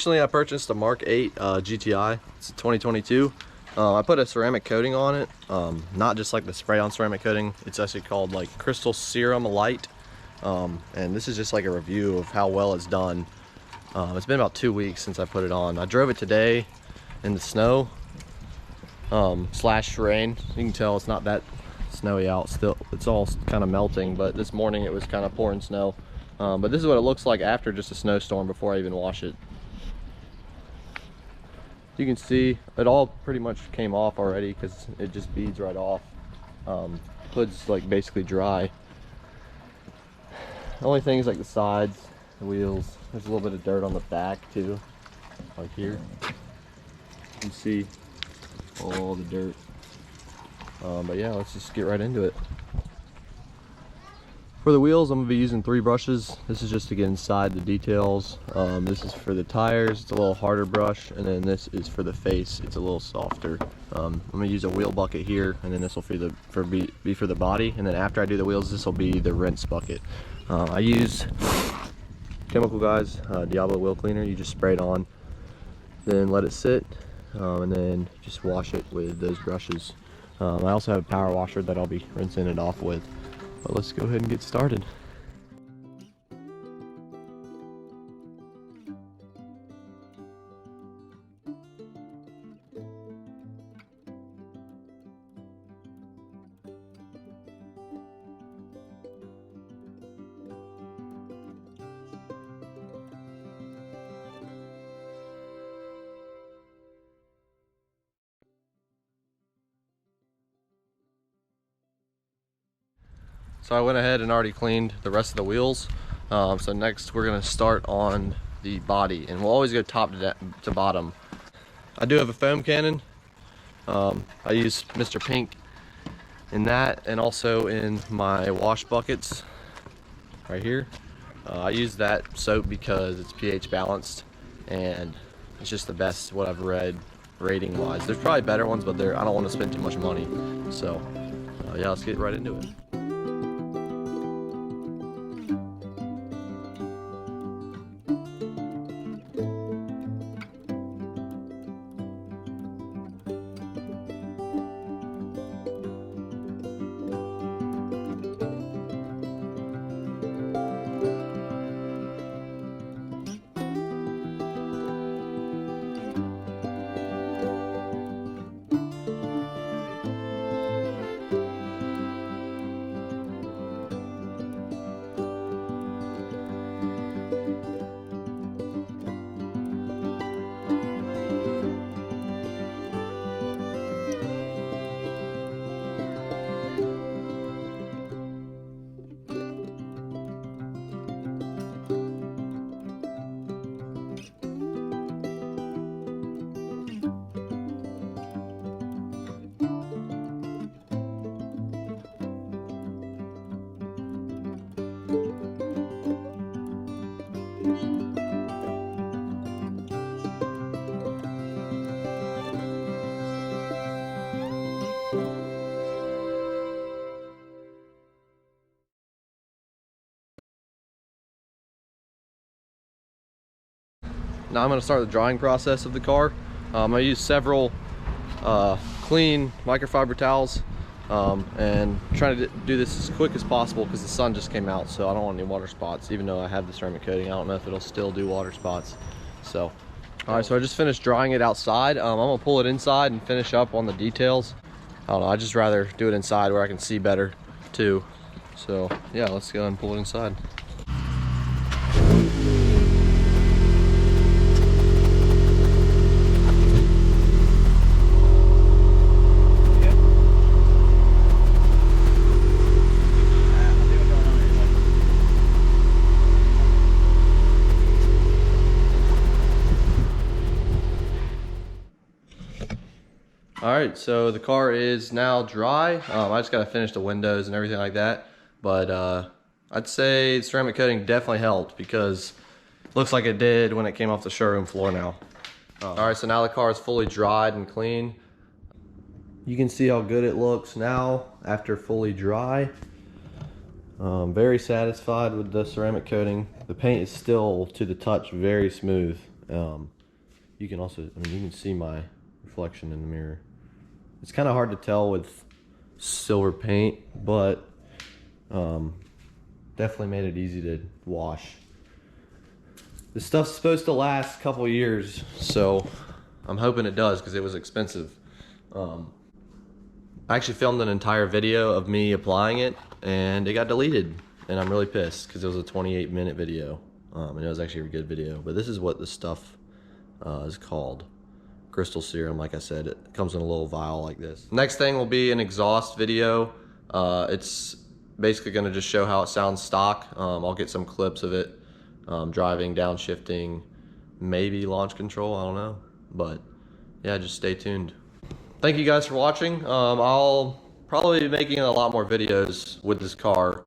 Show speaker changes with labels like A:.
A: Recently I purchased a Mark 8 GTI. It's a 2022. I put a ceramic coating on it, not just like the spray-on ceramic coating. It's actually called like Crystal Serum Light, and this is just like a review of how well it's done. It's been about 2 weeks since I put it on. I drove it today in the snow slash rain. You can tell it's not that snowy out still. It's all kind of melting, but this morning it was kind of pouring snow. But this is what it looks like after just a snowstorm before I even wash it. You can see it all pretty much came off already because it just beads right off. Hood's like basically dry. The only thing is like the sides, the wheels. There's a little bit of dirt on the back too, like here. You can see all the dirt. But yeah, let's just get right into it. For the wheels, I'm gonna be using 3 brushes. This is just to get inside the details. This is for the tires, it's a little harder brush, and then this is for the face, it's a little softer. I'm gonna use a wheel bucket here, and then this will be for the body, and then after I do the wheels, this will be the rinse bucket. I use Chemical Guys Diablo wheel cleaner. You just spray it on, then let it sit, and then just wash it with those brushes. I also have a power washer that I'll be rinsing it off with. But let's go ahead and get started. So I went ahead and already cleaned the rest of the wheels. So next we're gonna start on the body, and we'll always go top to bottom. I do have a foam cannon. I use Mr. Pink in that, and also in my wash buckets right here. I use that soap because it's pH balanced, and it's just the best what I've read rating wise. There's probably better ones, but I don't want to spend too much money. So yeah, let's get right into it. Now I'm going to start the drying process of the car. I use several clean microfiber towels and trying to do this as quick as possible because the sun just came out, so I don't want any water spots. Even though I have the ceramic coating, I don't know if it'll still do water spots. So, alright, so I just finished drying it outside. I'm going to pull it inside and finish up on the details. I don't know, I'd just rather do it inside where I can see better too. So yeah, let's go and pull it inside. Alright, so the car is now dry. I just got to finish the windows and everything like that. But I'd say ceramic coating definitely helped because it looks like it did when it came off the showroom floor now. Alright, so now the car is fully dried and clean. You can see how good it looks now after fully dry. Very satisfied with the ceramic coating. The paint is still, to the touch, very smooth. You can also, I mean, you can see my reflection in the mirror. It's kind of hard to tell with silver paint, but definitely made it easy to wash. This stuff's supposed to last a couple years, so I'm hoping it does because it was expensive. I actually filmed an entire video of me applying it and it got deleted, and I'm really pissed because it was a 28-minute video, and it was actually a good video. But this is what this stuff is called. Crystal serum. Like I said, it comes in a little vial like this. Next thing will be an exhaust video. It's basically going to just show how it sounds stock. I'll get some clips of it driving, downshifting, maybe launch control, I don't know. But yeah, just stay tuned. Thank you guys for watching. I'll probably be making a lot more videos with this car.